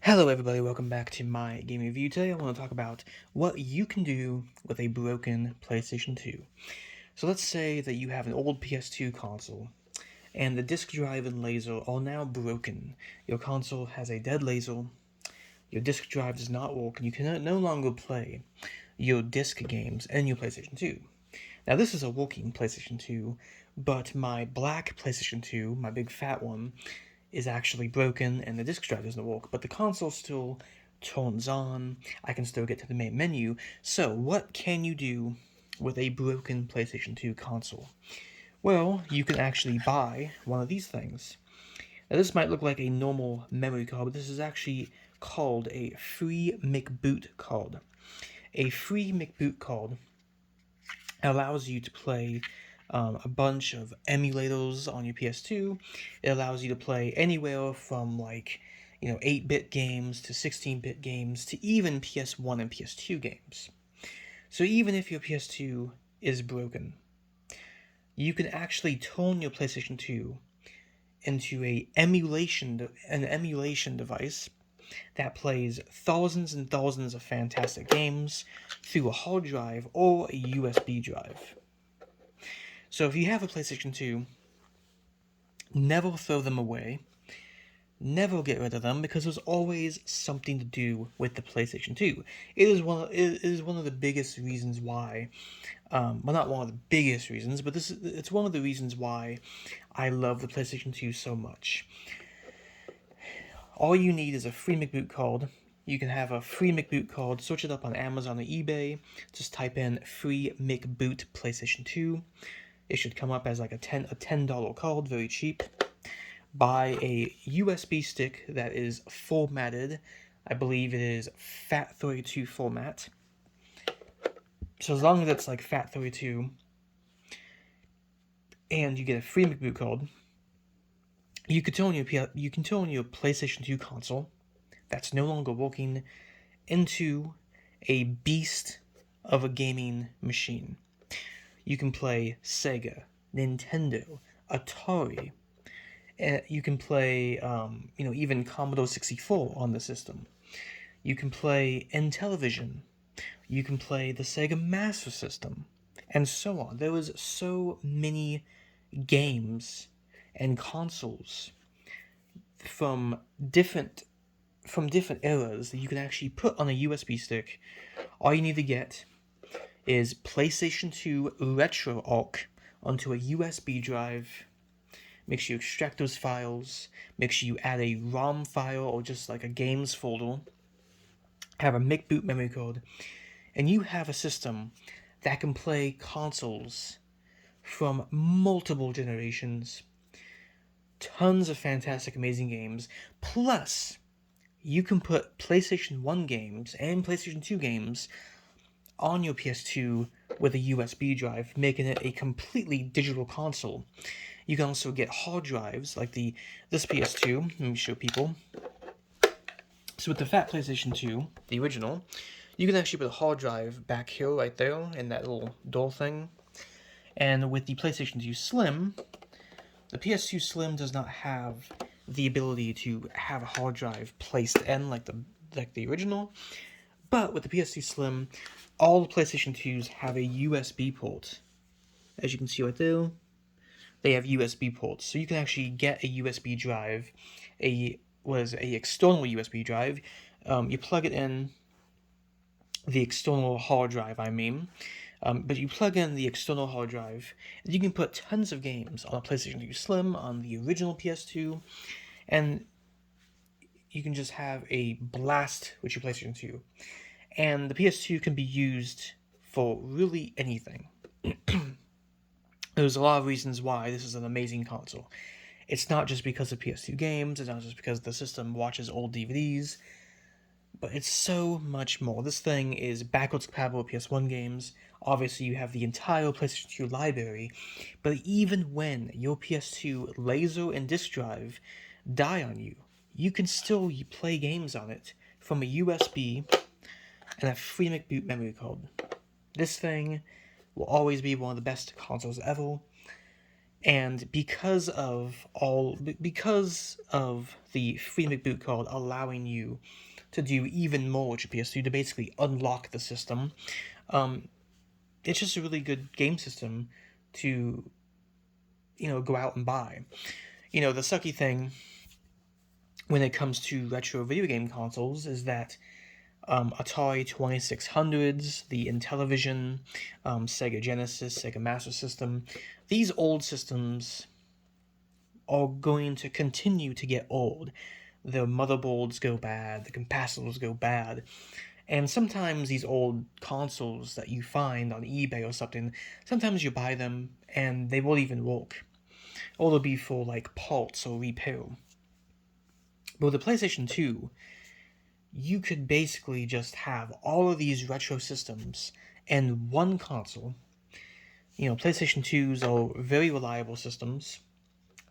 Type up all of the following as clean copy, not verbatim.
Hello everybody, welcome back to my gaming review. Today I want to talk about what you can do with a broken PlayStation 2. So let's say that you have an old PS2 console, and the disk drive and laser are now broken. Your console has a dead laser, your disk drive does not work, and you can no longer play your disc games in your PlayStation 2. Now this is a working PlayStation 2, but my black PlayStation 2, my big fat one, is actually broken and the disk drive doesn't work, but the console still turns on. I can still get to the main menu. So, what can you do with a broken PlayStation 2 console? Well, you can actually buy one of these things. Now, this might look like a normal memory card, but this is actually called a free McBoot card. A free McBoot card allows you to play a bunch of emulators on your PS2. It allows you to play anywhere from 8-bit games to 16-bit games to even PS1 and PS2 games. So even if your PS2 is broken, you can actually turn your PlayStation 2 into an emulation device that plays thousands and thousands of fantastic games through a hard drive or a USB drive. So if you have a PlayStation 2, never throw them away. Never get rid of them because there's always something to do with the PlayStation 2. It is one of the biggest reasons why, well, not one of the biggest reasons, but it's one of the reasons why I love the PlayStation 2 so much. All you need is a free McBoot card. You can have a free McBoot card. Search it up on Amazon or eBay. Just type in free McBoot PlayStation 2. It should come up as like a $10 card, very cheap. Buy a USB stick that is formatted. I believe it is FAT32 format. So as long as it's like FAT32, and you get a free McBoot card, you can turn your PlayStation 2 console that's no longer working into a beast of a gaming machine. You can play Sega, Nintendo, Atari. You can play, even Commodore 64 on the system. You can play Intellivision. You can play the Sega Master System, and so on. There was so many games and consoles from different eras that you can actually put on a USB stick. All you need to get is PlayStation 2 RetroArch onto a USB drive. Make sure you extract those files. Make sure you add a ROM file or just like a games folder. Have a McBoot memory card. And you have a system that can play consoles from multiple generations. Tons of fantastic, amazing games. Plus, you can put PlayStation 1 games and PlayStation 2 games on your PS2 with a USB drive, making it a completely digital console. You can also get hard drives like this PS2. Let me show people. So with the fat PlayStation 2, the original, you can actually put a hard drive back here, right there, in that little door thing. And with the PlayStation 2 Slim, the PS2 Slim does not have the ability to have a hard drive placed in like the original. But with the PS2 Slim, all the PlayStation 2s have a USB port. As you can see right there, they have USB ports. So you can actually get a USB drive, a external USB drive. You plug it in, the external hard drive, but you plug in the external hard drive, and you can put tons of games on a PlayStation 2 Slim, on the original PS2, and you can just have a blast with your PlayStation 2. And the PS2 can be used for really anything. There's a lot of reasons why this is an amazing console. It's not just because of PS2 games, it's not just because the system watches old DVDs, but it's so much more. This thing is backwards compatible with PS1 games. Obviously, you have the entire PlayStation 2 library, but even when your PS2 laser and disk drive die on you, you can still play games on it from a USB and a free McBoot memory card. This thing will always be one of the best consoles ever. And because of the Freedom boot code allowing you to do even more with your PS2 to basically unlock the system, it's just a really good game system to go out and buy. The sucky thing when it comes to retro video game consoles is that Atari 2600s, the Intellivision, Sega Genesis, Sega Master System, these old systems are going to continue to get old. The motherboards go bad, the capacitors go bad, and sometimes these old consoles that you find on eBay or something, sometimes you buy them and they won't even work. Or they'll be for like parts or repair. But with the PlayStation 2, you could basically just have all of these retro systems in one console. PlayStation 2s are very reliable systems,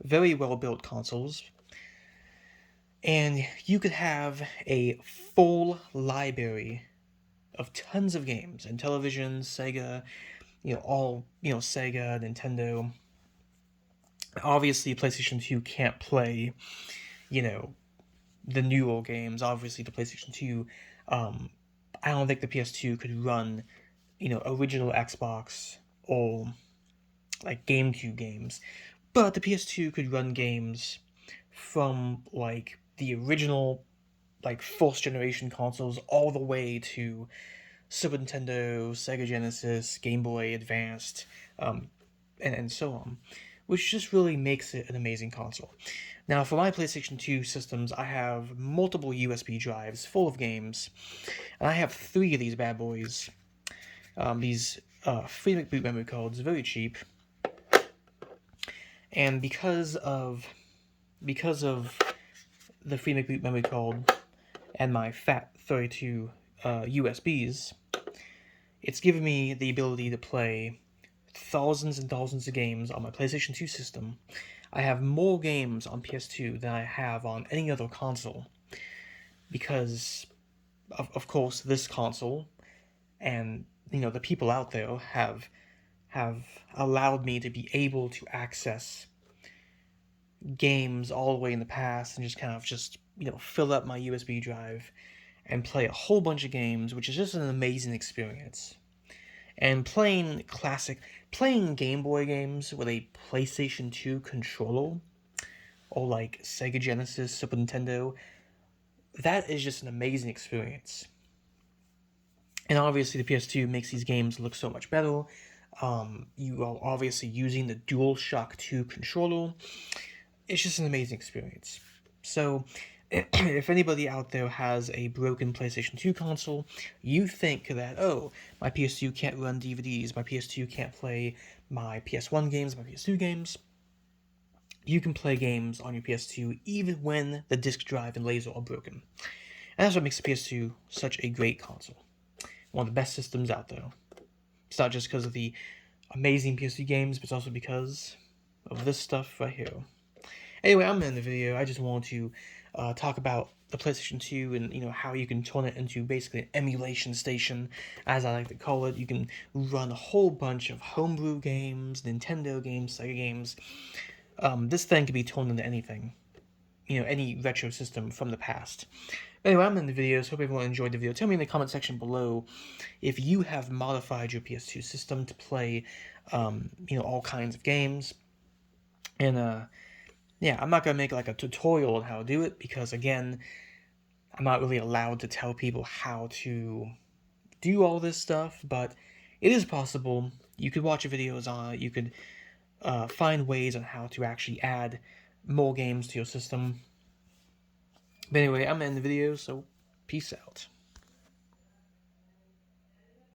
very well-built consoles, and you could have a full library of tons of games, and television, Sega, Sega, Nintendo. Obviously, PlayStation 2 can't play, the newer games. Obviously, the PlayStation 2, I don't think the PS2 could run, original Xbox or like GameCube games, but the PS2 could run games from like the original, like first generation consoles all the way to Super Nintendo, Sega Genesis, Game Boy Advanced, and so on, which just really makes it an amazing console. Now, for my PlayStation 2 systems, I have multiple USB drives full of games, and I have 3 of these bad boys. These free boot memory cards, very cheap, and because of the free boot memory card and my fat 32 USBs, it's given me the ability to play thousands and thousands of games on my PlayStation 2 system. I have more games on PS2 than I have on any other console, because of course this console and the people out there have allowed me to be able to access games all the way in the past and just fill up my USB drive and play a whole bunch of games, which is just an amazing experience. And playing Game Boy games with a PlayStation 2 controller, or like Sega Genesis, Super Nintendo, that is just an amazing experience. And obviously the PS2 makes these games look so much better. You are obviously using the DualShock 2 controller. It's just an amazing experience. So, if anybody out there has a broken PlayStation 2 console, you think that, oh, my PS2 can't run DVDs, my PS2 can't play my PS1 games, my PS2 games, you can play games on your PS2 even when the disc drive and laser are broken. And that's what makes the PS2 such a great console. One of the best systems out there. It's not just because of the amazing PS2 games, but it's also because of this stuff right here. Anyway, I'm in the video. I just wanted to talk about the PlayStation 2 and how you can turn it into basically an emulation station, as I like to call it. You can run a whole bunch of homebrew games, Nintendo games, Sega games. This thing can be turned into anything, any retro system from the past. Anyway, I'm in the video, so hope everyone enjoyed the video. Tell me in the comment section below if you have modified your PS2 system to play, all kinds of games. And, yeah, I'm not going to make like a tutorial on how to do it, because again, I'm not really allowed to tell people how to do all this stuff, but it is possible. You could watch videos on it, you could find ways on how to actually add more games to your system. But anyway, I'm in the video, so peace out.